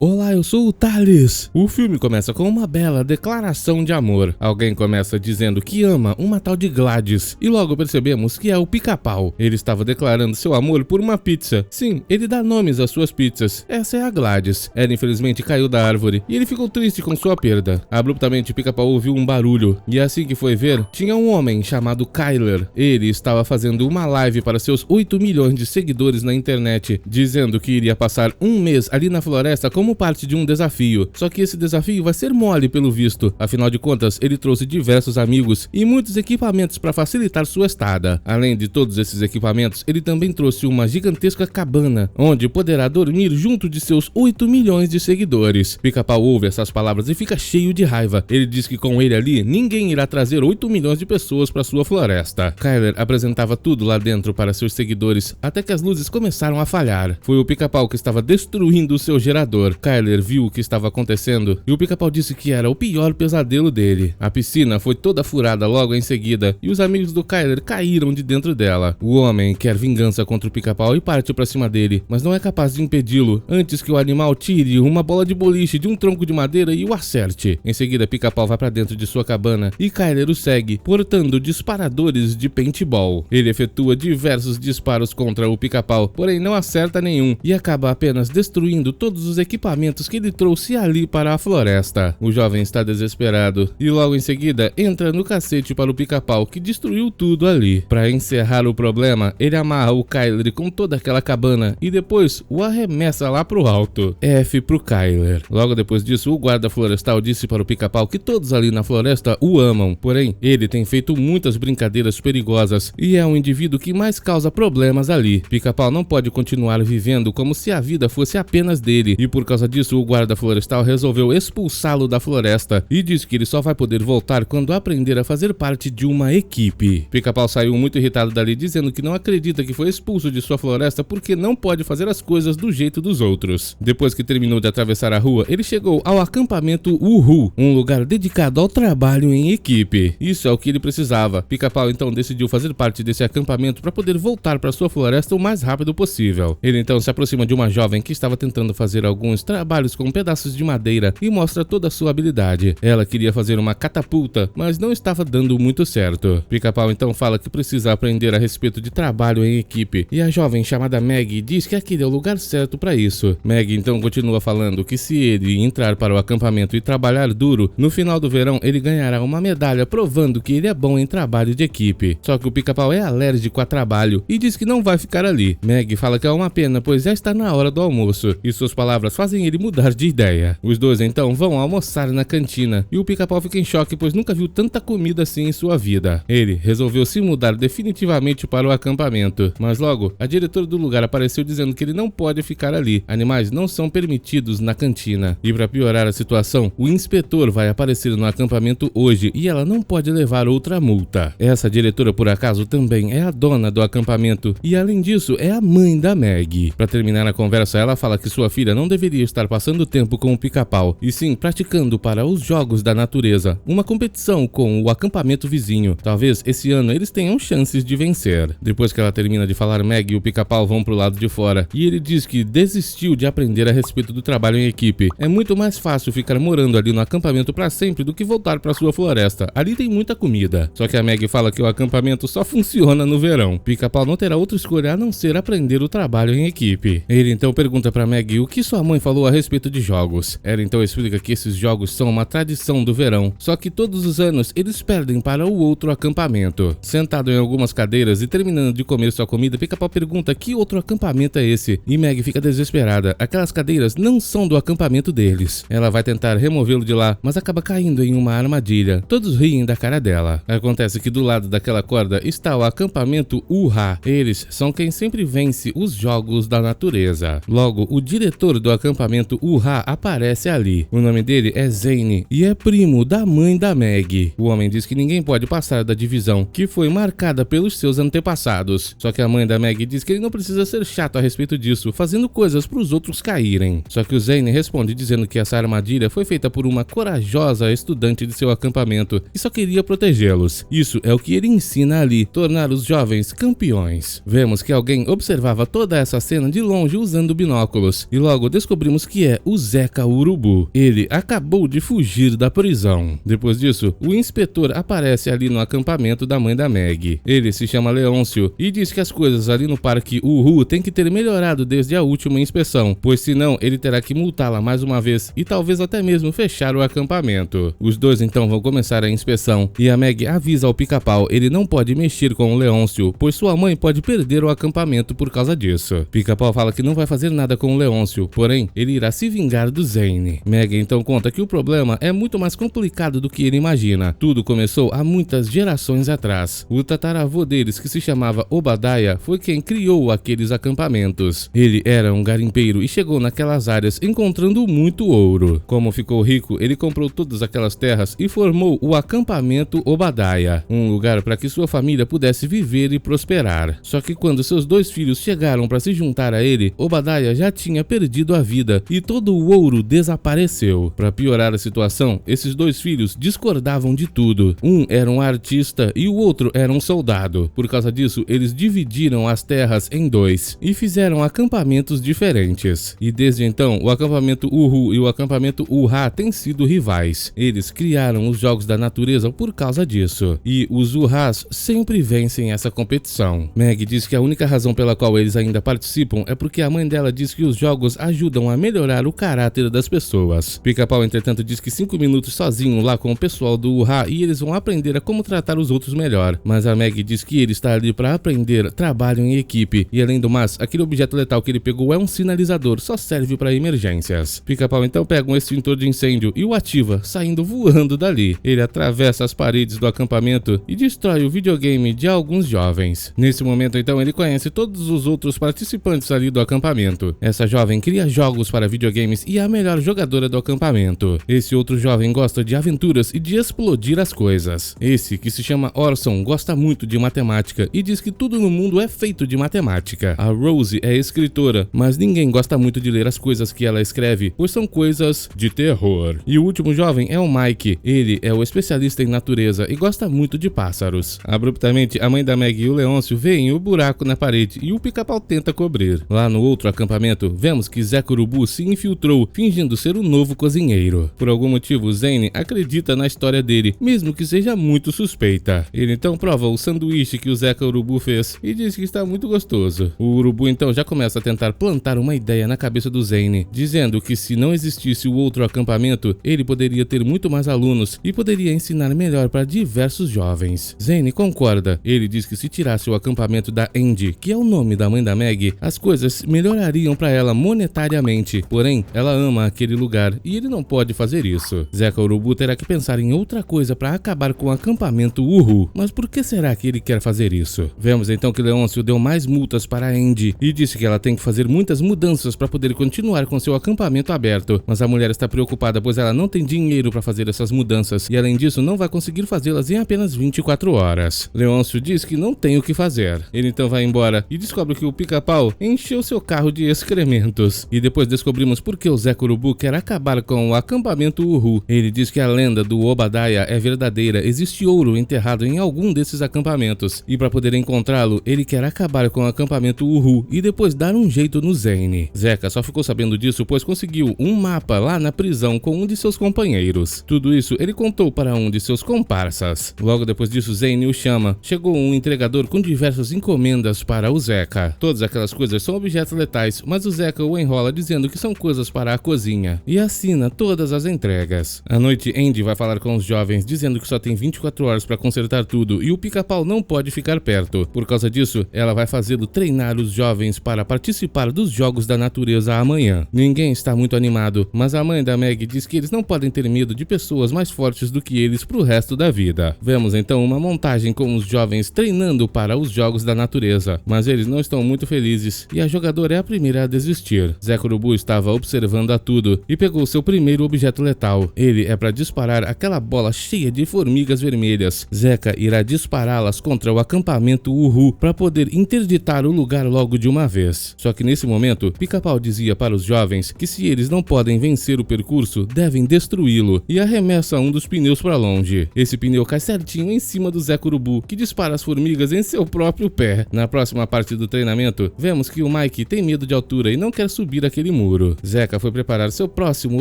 Olá, eu sou o Thales. O filme começa com uma bela declaração de amor. Alguém começa dizendo que ama uma tal de Gladys e logo percebemos que é o Pica-Pau. Ele estava declarando seu amor por uma pizza. Sim, ele dá nomes às suas pizzas. Essa é a Gladys. Ela infelizmente caiu da árvore e ele ficou triste com sua perda. Abruptamente, Pica-Pau ouviu um barulho e assim que foi ver, tinha um homem chamado Kyler. Ele estava fazendo uma live para seus 8 milhões de seguidores na internet, dizendo que iria passar um mês ali na floresta como parte de um desafio, só que esse desafio vai ser mole pelo visto, afinal de contas ele trouxe diversos amigos e muitos equipamentos para facilitar sua estada. Além de todos esses equipamentos, ele também trouxe uma gigantesca cabana, onde poderá dormir junto de seus 8 milhões de seguidores. Pica-Pau ouve essas palavras e fica cheio de raiva. Ele diz que com ele ali, ninguém irá trazer 8 milhões de pessoas para sua floresta. Kyler apresentava tudo lá dentro para seus seguidores, até que as luzes começaram a falhar. Foi o Pica-Pau que estava destruindo o seu gerador. Kyler viu o que estava acontecendo e o Pica-Pau disse que era o pior pesadelo dele. A piscina foi toda furada logo em seguida e os amigos do Kyler caíram de dentro dela. O homem quer vingança contra o Pica-Pau e parte pra cima dele, mas não é capaz de impedi-lo antes que o animal tire uma bola de boliche de um tronco de madeira e o acerte. Em seguida, Pica-Pau vai pra dentro de sua cabana e Kyler o segue, portando disparadores de paintball. Ele efetua diversos disparos contra o Pica-Pau, porém não acerta nenhum e acaba apenas destruindo todos os equipamentos que ele trouxe ali para a floresta. O jovem está desesperado e logo em seguida entra no cacete para o Pica-Pau, que destruiu tudo ali. Para encerrar o problema, ele amarra o Kyler com toda aquela cabana e depois o arremessa lá pro alto. F pro Kyler. Logo depois disso, o guarda florestal disse para o Pica-Pau que todos ali na floresta o amam, porém ele tem feito muitas brincadeiras perigosas e é o indivíduo que mais causa problemas ali. Pica-Pau não pode continuar vivendo como se a vida fosse apenas dele e por causa disso, o guarda florestal resolveu expulsá-lo da floresta e disse que ele só vai poder voltar quando aprender a fazer parte de uma equipe. Pica-Pau saiu muito irritado dali, dizendo que não acredita que foi expulso de sua floresta porque não pode fazer as coisas do jeito dos outros. Depois que terminou de atravessar a rua, ele chegou ao acampamento Uhu, um lugar dedicado ao trabalho em equipe. Isso é o que ele precisava. Pica-Pau então decidiu fazer parte desse acampamento para poder voltar para sua floresta o mais rápido possível. Ele então se aproxima de uma jovem que estava tentando fazer alguns trabalhos com pedaços de madeira e mostra toda a sua habilidade. Ela queria fazer uma catapulta, mas não estava dando muito certo. Pica-Pau então fala que precisa aprender a respeito de trabalho em equipe e a jovem chamada Maggie diz que aquele é o lugar certo para isso. Maggie então continua falando que se ele entrar para o acampamento e trabalhar duro, no final do verão ele ganhará uma medalha provando que ele é bom em trabalho de equipe. Só que o Pica-Pau é alérgico a trabalho e diz que não vai ficar ali. Maggie fala que é uma pena, pois já está na hora do almoço e suas palavras fazem ele mudar de ideia. Os dois então vão almoçar na cantina e o Pica-Pau fica em choque, pois nunca viu tanta comida assim em sua vida. Ele resolveu se mudar definitivamente para o acampamento, mas logo a diretora do lugar apareceu dizendo que ele não pode ficar ali. Animais não são permitidos na cantina. E para piorar a situação, o inspetor vai aparecer no acampamento hoje e ela não pode levar outra multa. Essa diretora por acaso também é a dona do acampamento e além disso é a mãe da Maggie. Para terminar a conversa, ela fala que sua filha não deveria estar passando tempo com o Pica-Pau, e sim praticando para os jogos da natureza, uma competição com o acampamento vizinho. Talvez esse ano eles tenham chances de vencer. Depois que ela termina de falar, Maggie e o Pica-Pau vão pro lado de fora, e ele diz que desistiu de aprender a respeito do trabalho em equipe. É muito mais fácil ficar morando ali no acampamento para sempre do que voltar para sua floresta. Ali tem muita comida. Só que a Maggie fala que o acampamento só funciona no verão. Pica-Pau não terá outra escolha a não ser aprender o trabalho em equipe. Ele então pergunta para Maggie o que sua mãe falou a respeito de jogos. Ela então explica que esses jogos são uma tradição do verão, só que todos os anos eles perdem para o outro acampamento. Sentado em algumas cadeiras e terminando de comer sua comida, Pica-Pau pergunta que outro acampamento é esse, e Maggie fica desesperada. Aquelas cadeiras não são do acampamento deles. Ela vai tentar removê-lo de lá, mas acaba caindo em uma armadilha. Todos riem da cara dela. Acontece que do lado daquela corda está o acampamento Uha. Eles são quem sempre vence os jogos da natureza. Logo, o diretor do acampamento Uha aparece ali. O nome dele é Zane e é primo da mãe da Maggie. O homem diz que ninguém pode passar da divisão, que foi marcada pelos seus antepassados. Só que a mãe da Maggie diz que ele não precisa ser chato a respeito disso, fazendo coisas para os outros caírem. Só que o Zane responde dizendo que essa armadilha foi feita por uma corajosa estudante de seu acampamento e só queria protegê-los. Isso é o que ele ensina ali, tornar os jovens campeões. Vemos que alguém observava toda essa cena de longe usando binóculos e logo descobriu descobrimos que é o Zeca Urubu. Ele acabou de fugir da prisão. Depois disso, o inspetor aparece ali no acampamento da mãe da Meg. Ele se chama Leôncio e diz que as coisas ali no Parque Uhu têm que ter melhorado desde a última inspeção, pois senão ele terá que multá-la mais uma vez e talvez até mesmo fechar o acampamento. Os dois então vão começar a inspeção e a Meg avisa ao Pica-Pau ele não pode mexer com o Leôncio, pois sua mãe pode perder o acampamento por causa disso. Pica-Pau fala que não vai fazer nada com o Leôncio, porém ele irá se vingar do Zane. Meg então conta que o problema é muito mais complicado do que ele imagina. Tudo começou há muitas gerações atrás. O tataravô deles, que se chamava Obadiah, foi quem criou aqueles acampamentos. Ele era um garimpeiro e chegou naquelas áreas encontrando muito ouro. Como ficou rico, ele comprou todas aquelas terras e formou o acampamento Obadiah, um lugar para que sua família pudesse viver e prosperar. Só que quando seus dois filhos chegaram para se juntar a ele, Obadiah já tinha perdido a vida e todo o ouro desapareceu. Para piorar a situação, esses dois filhos discordavam de tudo. Um era um artista e o outro era um soldado. Por causa disso, eles dividiram as terras em dois e fizeram acampamentos diferentes. E desde então, o acampamento Uhu e o acampamento Uha têm sido rivais. Eles criaram os jogos da natureza por causa disso. E os Uhas sempre vencem essa competição. Meg diz que a única razão pela qual eles ainda participam é porque a mãe dela diz que os jogos ajudam a melhorar o caráter das pessoas. Pica-Pau, entretanto, diz que 5 minutos sozinho lá com o pessoal do Uha e eles vão aprender a como tratar os outros melhor. Mas a Meg diz que ele está ali para aprender trabalho em equipe. E além do mais, aquele objeto letal que ele pegou é um sinalizador, só serve para emergências. Pica-Pau então pega um extintor de incêndio e o ativa, saindo voando dali. Ele atravessa as paredes do acampamento e destrói o videogame de alguns jovens. Nesse momento então ele conhece todos os outros participantes ali do acampamento. Essa jovem cria jogos para videogames e é a melhor jogadora do acampamento. Esse outro jovem gosta de aventuras e de explodir as coisas. Esse, que se chama Orson, gosta muito de matemática e diz que tudo no mundo é feito de matemática. A Rose é escritora, mas ninguém gosta muito de ler as coisas que ela escreve, pois são coisas de terror. E o último jovem é o Mike. Ele é o especialista em natureza e gosta muito de pássaros. Abruptamente, a mãe da Meg e o Leôncio veem o buraco na parede e o Pica-Pau tenta cobrir. Lá no outro acampamento, vemos que Zeca Urubu se infiltrou, fingindo ser o novo cozinheiro. Por algum motivo, Zane acredita na história dele, mesmo que seja muito suspeita. Ele então prova o sanduíche que o Zeca Urubu fez e diz que está muito gostoso. O Urubu então já começa a tentar plantar uma ideia na cabeça do Zane, dizendo que se não existisse o outro acampamento, ele poderia ter muito mais alunos e poderia ensinar melhor para diversos jovens. Zane concorda. Ele diz que se tirasse o acampamento da Andy, que é o nome da mãe da Meg, as coisas melhorariam para ela monetariamente. Porém, ela ama aquele lugar e ele não pode fazer isso. Zeca Urubu terá que pensar em outra coisa para acabar com o acampamento Uhu. Mas por que será que ele quer fazer isso? Vemos então que Leôncio deu mais multas para a Andy e disse que ela tem que fazer muitas mudanças para poder continuar com seu acampamento aberto. Mas a mulher está preocupada, pois ela não tem dinheiro para fazer essas mudanças e além disso não vai conseguir fazê-las em apenas 24 horas. Leôncio diz que não tem o que fazer. Ele então vai embora e descobre que o Pica-Pau encheu seu carro de excrementos. E depois descobrimos por que o Zeca Urubu quer acabar com o acampamento Uhu. Ele diz que a lenda do Obadiah é verdadeira, existe ouro enterrado em algum desses acampamentos. E para poder encontrá-lo, ele quer acabar com o acampamento Uhu e depois dar um jeito no Zane. Zeca só ficou sabendo disso pois conseguiu um mapa lá na prisão com um de seus companheiros. Tudo isso ele contou para um de seus comparsas. Logo depois disso, Zane o chama. Chegou um entregador com diversas encomendas para o Zeca. Todas aquelas coisas são objetos letais, mas o Zeca o enrola dizendo que são coisas para a cozinha e assina todas as entregas. À noite, Andy vai falar com os jovens dizendo que só tem 24 horas para consertar tudo e o Pica-Pau não pode ficar perto. Por causa disso, ela vai fazê-lo treinar os jovens para participar dos jogos da natureza amanhã. Ninguém está muito animado, mas a mãe da Meg diz que eles não podem ter medo de pessoas mais fortes do que eles pro resto da vida. Vemos então uma montagem com os jovens treinando para os jogos da natureza, mas eles não estão muito felizes e a jogadora é a primeira a desistir. Zeca Urubu estava observando a tudo e pegou seu primeiro objeto letal. Ele é para disparar aquela bola cheia de formigas vermelhas. Zeca irá dispará-las contra o acampamento Uhu para poder interditar o lugar logo de uma vez. Só que nesse momento, Pica-Pau dizia para os jovens que se eles não podem vencer o percurso, devem destruí-lo e arremessa um dos pneus para longe. Esse pneu cai certinho em cima do Zeca Urubu, que dispara as formigas em seu próprio pé. Na próxima parte do treinamento, vemos que o Mike tem medo de altura e não quer subir aquele muro. Zeca foi preparar seu próximo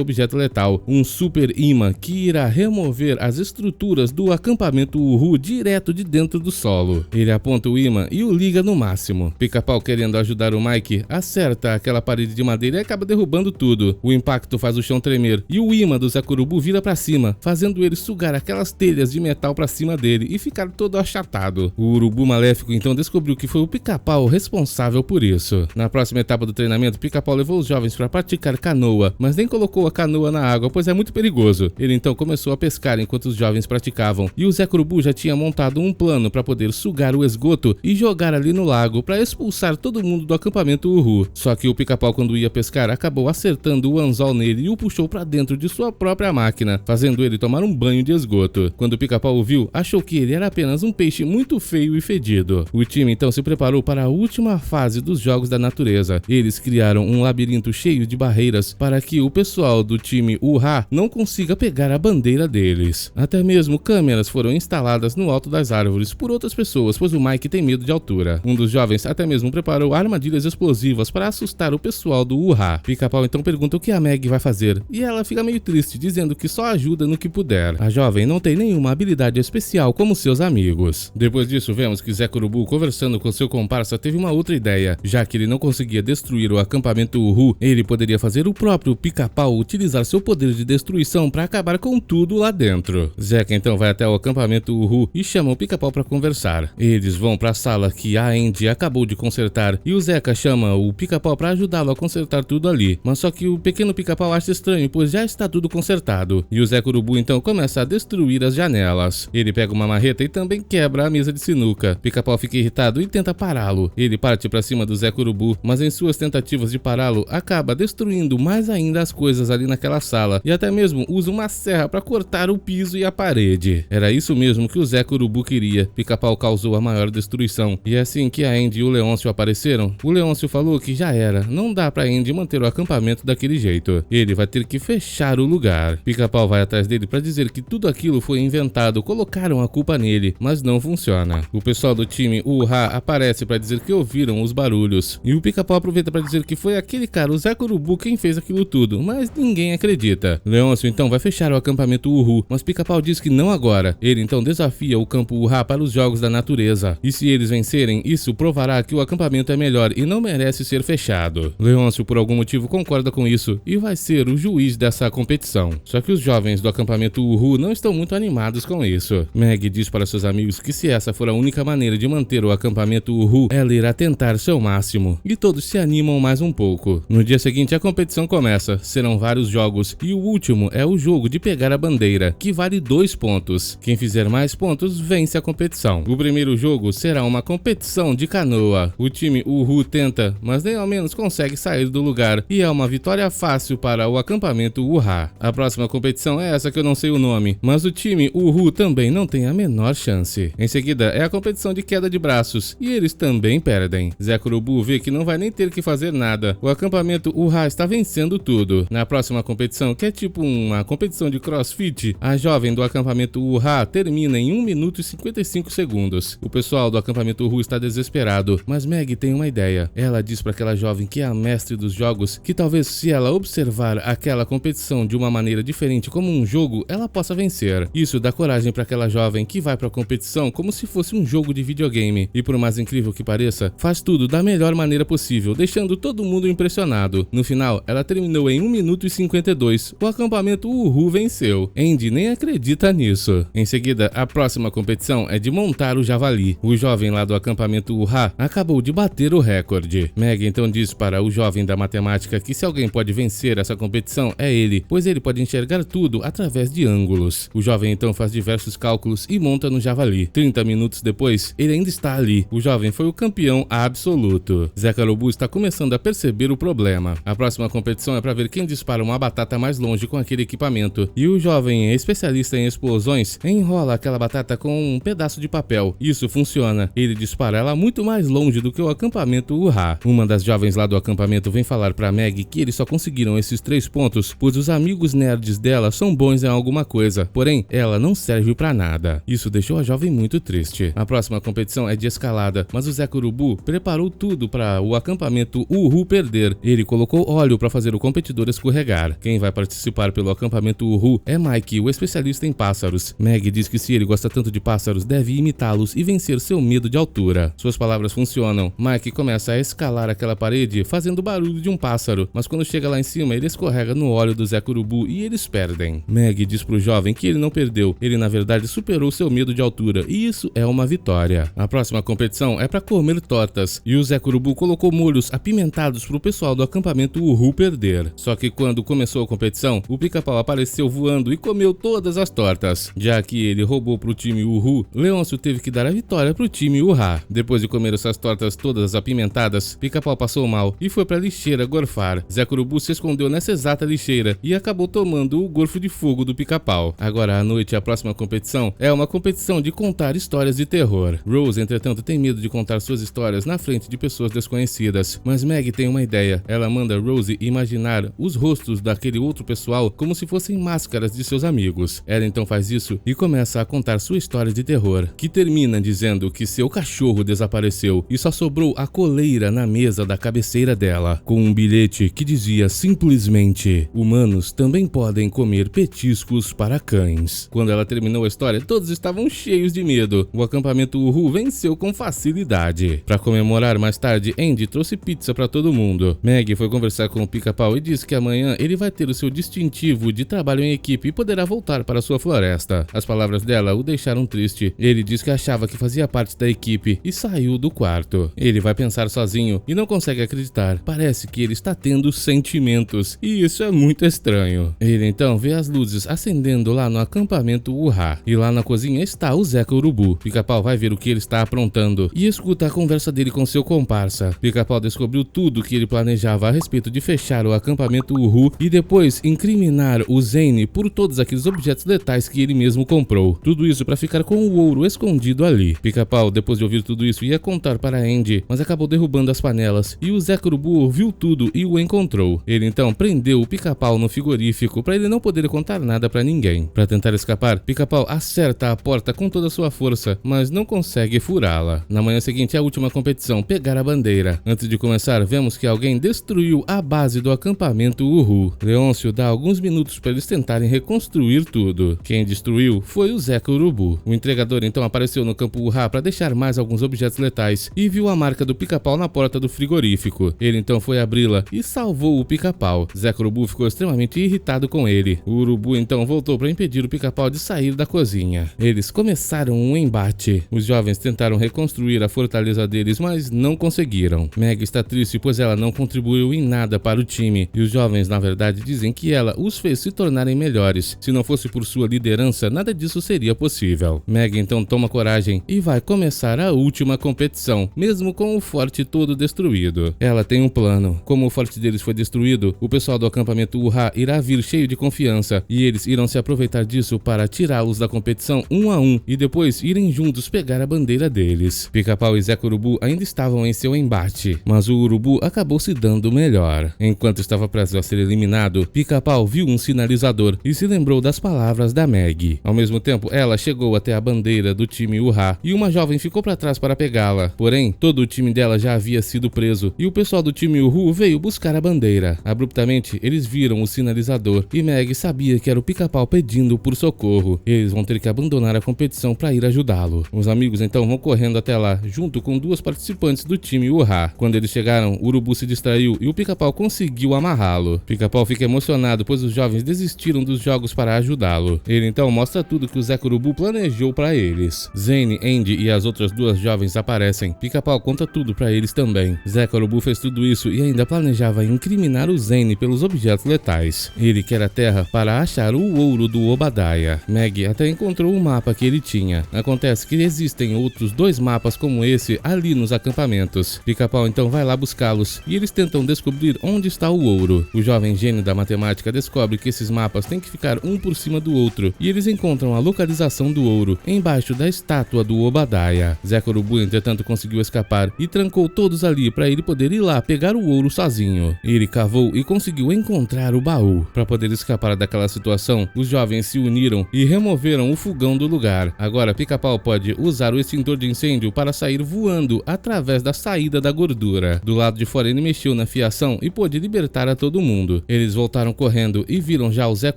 objeto letal, um super imã que irá remover as estruturas do acampamento Uhu direto de dentro do solo. Ele aponta o imã e o liga no máximo. Pica-Pau, querendo ajudar o Mike, acerta aquela parede de madeira e acaba derrubando tudo. O impacto faz o chão tremer e o imã do Zé Urubu vira pra cima, fazendo ele sugar aquelas telhas de metal pra cima dele e ficar todo achatado. O Urubu Maléfico então descobriu que foi o Pica-Pau responsável por isso. Na próxima etapa do treinamento, Pica-Pau levou os jovens para praticar canoa, mas nem colocou a canoa na água, pois é muito perigoso. Ele então começou a pescar enquanto os jovens praticavam, e o Zé Urubu já tinha montado um plano para poder sugar o esgoto e jogar ali no lago para expulsar todo mundo do acampamento Uhu. Só que o Pica-Pau, quando ia pescar, acabou acertando o anzol nele e o puxou para dentro de sua própria máquina, fazendo ele tomar um banho de esgoto. Quando o Pica-Pau o viu, achou que ele era apenas um peixe muito feio e fedido. O time então se preparou para a última fase dos Jogos da Natureza. Eles criaram um labirinto cheio de barreiras para que o pessoal do time Uha não consiga pegar a bandeira deles. Até mesmo câmeras foram instaladas no alto das árvores por outras pessoas, pois o Mike tem medo de altura. Um dos jovens até mesmo preparou armadilhas explosivas para assustar o pessoal do Uha. Pica-Pau então pergunta o que a Meg vai fazer, e ela fica meio triste, dizendo que só ajuda no que puder. A jovem não tem nenhuma habilidade especial como seus amigos. Depois disso, vemos que Zé Urubu, conversando com seu comparsa, teve uma outra ideia. Já que ele não conseguia destruir o acampamento Uhu, ele poderia fazer o próprio Pica-Pau utilizar seu poder de destruição para acabar com tudo lá dentro. Zeca então vai até o acampamento Uhu e chama o Pica-Pau para conversar. Eles vão para a sala que a Andy acabou de consertar e o Zeca chama o Pica-Pau para ajudá-lo a consertar tudo ali. Mas só que o pequeno Pica-Pau acha estranho, pois já está tudo consertado. E o Zé Urubu então começa a destruir as janelas. Ele pega uma marreta e também quebra a mesa de sinuca. Pica-Pau fica irritado e tenta pará-lo. Ele parte para cima do Zé Urubu, mas em suas tentativas de pará-lo, acaba destruindo mais ainda as coisas ali naquela sala e até mesmo usa uma serra para cortar o piso e a parede. Era isso mesmo que o Zé Urubu queria. Pica-Pau causou a maior destruição. E assim que a Andy e o Leôncio apareceram, o Leôncio falou que já era, não dá pra Andy manter o acampamento daquele jeito. Ele vai ter que fechar o lugar. Pica-Pau vai atrás dele para dizer que tudo aquilo foi inventado, colocaram a culpa nele, mas não funciona. O pessoal do time Uha aparece para dizer que ouviram os barulhos, e o Pica-Pau aproveita para dizer que foi aquele cara, o Zé Urubu, quem fez aquilo tudo, mas ninguém acredita. Leôncio então vai fechar o acampamento Uhu, mas Pica-Pau diz que não agora. Ele então desafia o campo Uha para os Jogos da Natureza, e se eles vencerem, isso provará que o acampamento é melhor e não merece ser fechado. Leôncio por algum motivo concorda com isso e vai ser o juiz dessa competição. Só que os jovens do acampamento Uhu não estão muito animados com isso. Meg diz para seus amigos que se essa for a única maneira de manter o acampamento Uhu, ela irá tentar seu máximo, e todos se animam mais um pouco. No dia seguinte a competição começa, serão vários jogos, e o último é o jogo de pegar a bandeira, que vale 2 pontos. Quem fizer mais pontos vence a competição. O primeiro jogo será uma competição de canoa. O time Uhu tenta, mas nem ao menos consegue sair do lugar, e é uma vitória fácil para o acampamento Uha. A próxima competição é essa que eu não sei o nome, mas o time Uhu também não tem a menor chance. Em seguida é a competição de queda de braços, e eles também perdem. Zé Urubu vê que não vai nem ter que fazer nada. O acampamento Uha está vencendo tudo. Na próxima competição, que é tipo uma competição de crossfit, a jovem do acampamento Uha termina em 1 minuto e 55 segundos. O pessoal do acampamento Uhu está desesperado, mas Meg tem uma ideia. Ela diz para aquela jovem que é a mestre dos jogos que talvez se ela observar aquela competição de uma maneira diferente como um jogo, ela possa vencer. Isso dá coragem para aquela jovem que vai para a competição como se fosse um jogo de videogame, e por mais incrível que pareça, faz tudo da melhor maneira possível, deixando todo mundo impressionado. No final, ela terminou em 1 minuto e 52. O acampamento Uhu venceu. Andy nem acredita nisso. Em seguida, a próxima competição é de montar o javali. O jovem lá do acampamento Uha acabou de bater o recorde. Meg então diz para o jovem da matemática que se alguém pode vencer essa competição é ele, pois ele pode enxergar tudo através de ângulos. O jovem então faz diversos cálculos e monta no javali. 30 minutos depois, ele ainda está ali. O jovem foi o campeão absoluto. Zé Urubu está começando a perceber o problema. A próxima competição é para ver quem dispara uma batata mais longe com aquele equipamento. E o jovem, especialista em explosões, enrola aquela batata com um pedaço de papel. Isso funciona. Ele dispara ela muito mais longe do que o acampamento Uha. Uma das jovens lá do acampamento vem falar para Meg que eles só conseguiram esses 3 pontos pois os amigos nerds dela são bons em alguma coisa, porém ela não serve para nada. Isso deixou a jovem muito triste. A próxima competição é de escalada, mas o Zé Urubu preparou tudo para o acampamento Uhu perder. Ele colocou óleo para fazer o competidor escorregar. Quem vai participar pelo acampamento Uhu é Mike, o especialista em pássaros. Meg diz que se ele gosta tanto de pássaros, deve imitá-los e vencer seu medo de altura. Suas palavras funcionam. Mike começa a escalar aquela parede, fazendo o barulho de um pássaro, mas quando chega lá em cima, ele escorrega no óleo do Zé Curubu e eles perdem. Meg diz pro jovem que ele não perdeu, ele na verdade superou seu medo de altura, e isso é uma vitória. A próxima competição é para comer tortas, e o Zé Curubu colocou molhos apimentados pro pessoal do acampamento Uhu perder. Só que quando começou a competição, o Pica-Pau apareceu voando e comeu todas as tortas. Já que ele roubou pro time Uhu, Leôncio teve que dar a vitória pro time Uhá. Depois de comer essas tortas todas apimentadas, Pica-Pau passou mal e foi pra lixeira gorfar. Zé Curubu se escondeu nessa exata lixeira e acabou tomando o gorfo de fogo do Pica-Pau. Agora à noite, a próxima competição é uma competição de contar histórias de terror. Rose, entretanto, tem medo de contar suas histórias na frente de pessoas desconhecidas, mas Meg tem uma ideia. Ela manda Rose imaginar os rostos daquele outro pessoal como se fossem máscaras de seus amigos. Ela então faz isso e começa a contar sua história de terror, que termina dizendo que seu cachorro desapareceu e só sobrou a coleira na mesa da cabeceira dela, com um bilhete que dizia simplesmente: humanos também podem comer petiscos para cães. Quando ela terminou a história, todos estavam cheios de medo. O acampamento Uhu venceu com facilidade. Para comemorar, mais tarde, Andy trouxe pizza para todo mundo. Meg foi conversar com o Pica-Pau e disse que amanhã ele vai ter o seu distintivo de trabalho em equipe e poderá voltar para sua floresta. As palavras dela o deixaram triste. Ele disse que achava que fazia parte da equipe e saiu do quarto. Ele vai pensar sozinho e não consegue acreditar. Parece que ele está tendo sentimentos e isso é muito estranho. Ele então vê as luzes acendendo lá no acampamento Uhá e lá na cozinha está o Zé Curubu. Pica-Pau vai ver o que ele está aprontando e escuta a conversa dele com seu comparsa. Pica-Pau descobriu tudo que ele planejava a respeito de fechar o acampamento Uhu e depois incriminar o Zane por todos aqueles objetos letais que ele mesmo comprou. Tudo isso para ficar com o ouro escondido ali. Pica-Pau, depois de ouvir tudo isso, ia contar para Andy, mas acabou derrubando as panelas e o Zé Curubu viu tudo e o encontrou. Ele então prendeu o Pica-Pau no frigorífico para ele não poder contar nada para ninguém. Para tentar escapar, Pica-Pau acerta a porta com toda a sua força, mas não consegue furá-la. Na manhã seguinte, a última competição, pegar a bandeira. Antes de começar, vemos que alguém destruiu a base do acampamento Uhu. Leôncio dá alguns minutos para eles tentarem reconstruir tudo. Quem destruiu foi o Zé Curubu. O entregador então apareceu no campo Uhá para deixar mais alguns objetos letais e viu a marca do Pica-Pau na porta do frigorífico. Ele então foi abri-la e salvou o Pica-Pau. Zé Curubu ficou extremamente irritado com ele. O Urubu então voltou para impedir o Pica-Pau de sair da cozinha. Eles começaram um embate. Os jovens tentaram reconstruir a fortaleza deles, mas não conseguiram. Meg está triste pois ela não contribuiu em nada para o time e os jovens na verdade dizem que ela os fez se tornarem melhores. Se não fosse por sua liderança, nada disso seria possível. Meg então toma coragem e vai começar a última competição, mesmo com o forte todo destruído. Ela tem um plano. Como o forte deles foi destruído, o pessoal do acampamento Uhá irá vir cheio de confiança e eles irão se aproveitar disso para tirá-los da competição um a um e depois irem juntos pegar a bandeira deles. Pica-Pau e Zé Curubu ainda estavam em seu embate, mas o Urubu acabou se dando melhor. Enquanto estava prestes a ser eliminado, Pica-Pau viu um sinalizador e se lembrou das palavras da Meg. Ao mesmo tempo, ela chegou até a bandeira do time Uhá e uma jovem ficou para trás para pegá-la. Porém, todo o time dela já havia sido preso e o pessoal do time Uhu veio buscar a bandeira. Abruptamente, eles viram o sinalizador e Meg sabia que era o Pica-Pau pedindo por socorro. Eles vão ter que abandonar a competição para ir ajudá-lo. Os amigos então vão correndo até lá, junto com duas participantes do time Uhá. Quando eles chegaram, o Urubu se distraiu e o Pica-Pau conseguiu amarrá-lo. Pica-Pau fica emocionado, pois os jovens desistiram dos jogos para ajudá-lo. Ele então mostra tudo que o Zé Curubu planejou para eles. Zane, Andy e as outras duas jovens aparecem. Pica-Pau conta tudo para eles também. Zé Curubu fez tudo isso e ainda planejava incriminar o Zane pelos objetos letais. Ele quer a terra para achar o ouro do Obadiah. Meg até encontrou o mapa que ele tinha. Acontece que existem outros dois mapas como esse ali nos acampamentos. Pica-Pau então vai lá buscá-los e eles tentam descobrir onde está o ouro. O jovem gênio da matemática descobre que esses mapas têm que ficar um por cima do outro e eles encontram a localização do ouro embaixo da estátua do Obadiah. Zé Curubu entretanto conseguiu escapar e trancou todos ali para ele poder ir lá pegar o ouro sozinho. Ele cavou e conseguiu encontrar o baú. Para poder escapar daquela situação, os jovens se uniram e removeram o fogão do lugar. Agora Pica-Pau pode usar o extintor de incêndio para sair voando através da saída da gordura. Do lado de fora ele mexeu na fiação e pôde libertar a todo mundo. Eles voltaram correndo e viram já o Zé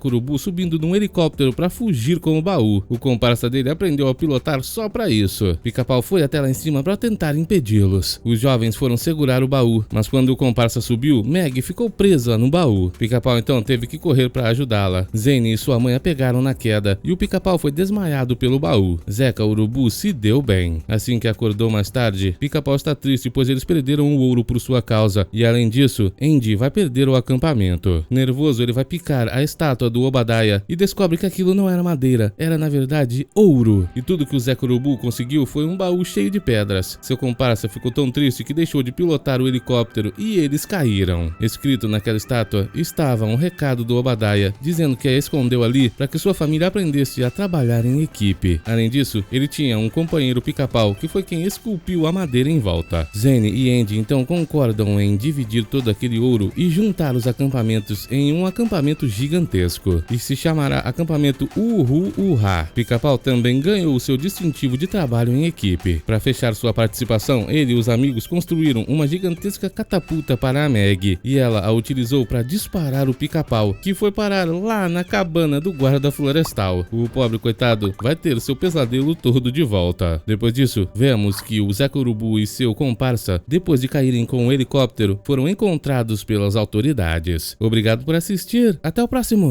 Urubu subindo num helicóptero para fugir com o baú. O comparsa dele aprendeu a pilotar só para isso. Pica-Pau foi até lá em cima para tentar impedi-los. Os jovens foram segurar o baú, mas quando o comparsa subiu, Meg ficou presa no baú. Pica-Pau então teve que correr para ajudá-la. Zane e sua mãe a pegaram na queda e o Pica-Pau foi desmaiado pelo baú. Zeca Urubu se deu bem. Assim que acordou mais tarde, Pica-Pau está triste pois eles perderam o ouro por sua causa e além disso, Andy vai perder o acampamento. Nervoso, ele vai picar a estátua do Obadiah e descobre que aquilo não era madeira, era na verdade ouro. E tudo que o Zeca Urubu conseguiu foi um baú cheio de pedras. Seu comparsa ficou tão triste que deixou de pilotar o helicóptero e eles caíram. Escrito naquela estátua estava um recado do Obadiah dizendo que a escondeu ali para que sua família aprendesse a trabalhar em equipe. Além disso, ele tinha um companheiro Pica-Pau que foi quem esculpiu a madeira em volta. Zane e Andy então concordam em dividir todo aquele ouro e juntar os acampamentos em um acampamento gigantesco e se chamará acampamento Uhu-Uha. Pica-Pau também ganhou o seu distintivo de trabalho em equipe. Para fechar sua participação, ele e os amigos construíram uma gigantesca catapulta para a Meg e ela a utilizou para disparar o Pica-Pau, que foi parar lá na cabana do guarda florestal. O pobre coitado vai ter seu pesadelo todo de volta. Depois disso, vemos que o Zeca Urubu e seu comparsa, depois de caírem com o helicóptero, foram encontrados pelas autoridades. Obrigado por assistir, até o próximo!